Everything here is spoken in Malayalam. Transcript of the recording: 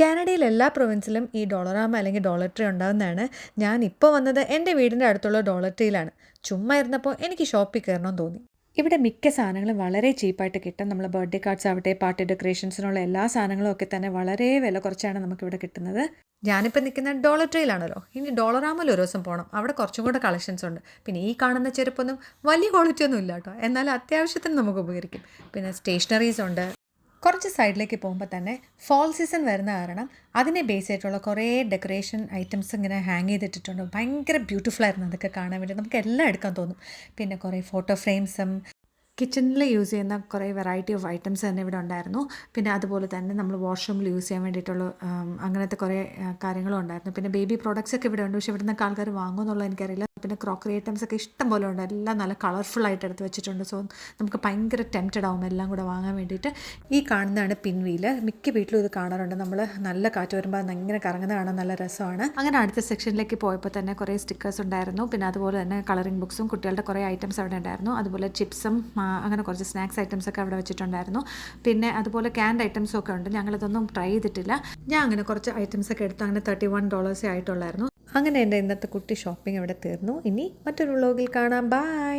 കാനഡയിൽ എല്ലാ പ്രൊവിൻസിലും ഈ ഡോളറാമ അല്ലെങ്കിൽ ഡോളർ ട്രീ ഉണ്ടാകുന്നതാണ്. ഞാനിപ്പോൾ വന്നത് എൻ്റെ വീടിൻ്റെ അടുത്തുള്ള ഡോളർ ട്രീയിലാണ്. ചുമ്മാ ഇരുന്നപ്പോൾ എനിക്ക് ഷോപ്പിൽ കയറണമെന്ന് തോന്നി. ഇവിടെ മിക്ക സാധനങ്ങളും വളരെ ചീപ്പായിട്ട് കിട്ടും. നമ്മൾ ബർത്ത്ഡേ കാർഡ്സ് ആവട്ടെ, പാർട്ടി ഡെക്കറേഷൻസിനുള്ള എല്ലാ സാധനങ്ങളും ഒക്കെ തന്നെ വളരെ വില കുറച്ചാണ് നമുക്കിവിടെ കിട്ടുന്നത്. ഞാനിപ്പോൾ നിൽക്കുന്ന ഡോളർ ട്രീയിലാണല്ലോ. ഇനി ഡോളറാമയിൽ ഒരു ദിവസം പോകണം. അവിടെ കുറച്ചും കൂടെ കളക്ഷൻസ് ഉണ്ട്. പിന്നെ ഈ കാണുന്ന ചെരുപ്പൊന്നും വലിയ ക്വാളിറ്റി ഒന്നും ഇല്ല കേട്ടോ, എന്നാലും അത്യാവശ്യത്തിന് നമുക്ക് ഉപകരിക്കും. പിന്നെ സ്റ്റേഷനറീസ് ഉണ്ട്. കുറച്ച് സൈഡിലേക്ക് പോകുമ്പോൾ തന്നെ ഫോൾ സീസൺ വരുന്ന കാരണം അതിനെ ബേസ് ആയിട്ടുള്ള കുറേ ഡെക്കറേഷൻ ഐറ്റംസ് ഇങ്ങനെ ഹാങ് ചെയ്തിട്ടിട്ടുണ്ട്. ഭയങ്കര ബ്യൂട്ടിഫുൾ ആയിരുന്നു അതൊക്കെ കാണാൻ വേണ്ടി. നമുക്ക് എല്ലാം എടുക്കാൻ തോന്നും. പിന്നെ കുറേ ഫോട്ടോ ഫ്രെയിംസും കിച്ചണിൽ യൂസ് ചെയ്യുന്ന കുറേ വെറൈറ്റി ഓഫ് ഐറ്റംസ് തന്നെ ഇവിടെ ഉണ്ടായിരുന്നു. പിന്നെ അതുപോലെ തന്നെ നമ്മൾ വാഷ്റൂമിൽ യൂസ് ചെയ്യാൻ വേണ്ടിയിട്ടുള്ള അങ്ങനത്തെ കുറേ കാര്യങ്ങളും ഉണ്ടായിരുന്നു. പിന്നെ ബേബി പ്രോഡക്റ്റ്സ് ഒക്കെ ഇവിടെ ഉണ്ട്. പക്ഷേ ഇവിടെ നിന്നൊക്കെ ആൾക്കാർ വാങ്ങുമെന്നുള്ളത് എനിക്കറിയില്ല. പിന്നെ ക്രോക്കറി ഐറ്റംസ് ഒക്കെ ഇഷ്ടം പോലെ ഉണ്ട്. എല്ലാം നല്ല കളർഫുൾ ആയിട്ട് എടുത്ത് വെച്ചിട്ടുണ്ട്. സോ നമുക്ക് ഭയങ്കര ടെംപ്റ്റഡ് ആവും എല്ലാം കൂടെ വാങ്ങാൻ വേണ്ടിയിട്ട്. ഈ കാണുന്നതാണ് പിൻവീല്. മിക്ക വീട്ടിലും ഇത് കാണാറുണ്ട്. നമ്മൾ നല്ല കാറ്റ് വരുമ്പോൾ അത് ഇങ്ങനെ കറങ്ങുന്ന കാണാൻ നല്ല രസമാണ്. അങ്ങനെ അടുത്ത സെക്ഷനിലേക്ക് പോയപ്പോൾ തന്നെ കുറേ സ്റ്റിക്കേഴ്സ് ഉണ്ടായിരുന്നു. പിന്നെ അതുപോലെ തന്നെ കളറിംഗ് ബുക്സും കുട്ടികളുടെ കുറേ ഐറ്റംസ് അവിടെ ഉണ്ടായിരുന്നു. അതുപോലെ ചിപ്സും അങ്ങനെ കുറച്ച് സ്നാക്സ് ഐറ്റംസ് ഒക്കെ അവിടെ വെച്ചിട്ടുണ്ടായിരുന്നു. പിന്നെ അതുപോലെ ക്യാൻഡ് ഐറ്റംസും ഒക്കെ ഉണ്ട്. ഞങ്ങളിതൊന്നും ട്രൈ ചെയ്തിട്ടില്ല. ഞാൻ അങ്ങനെ കുറച്ച് ഐറ്റംസ് ഒക്കെ എടുത്ത് അങ്ങനെ $31 ആയിട്ടുള്ളായിരുന്നു. അങ്ങനെ എൻ്റെ ഇന്നത്തെ കുട്ടി ഷോപ്പിംഗ് ഇവിടെ തീർന്നു. ഇനി മറ്റൊരു വ്ലോഗിൽ കാണാം. ബൈ.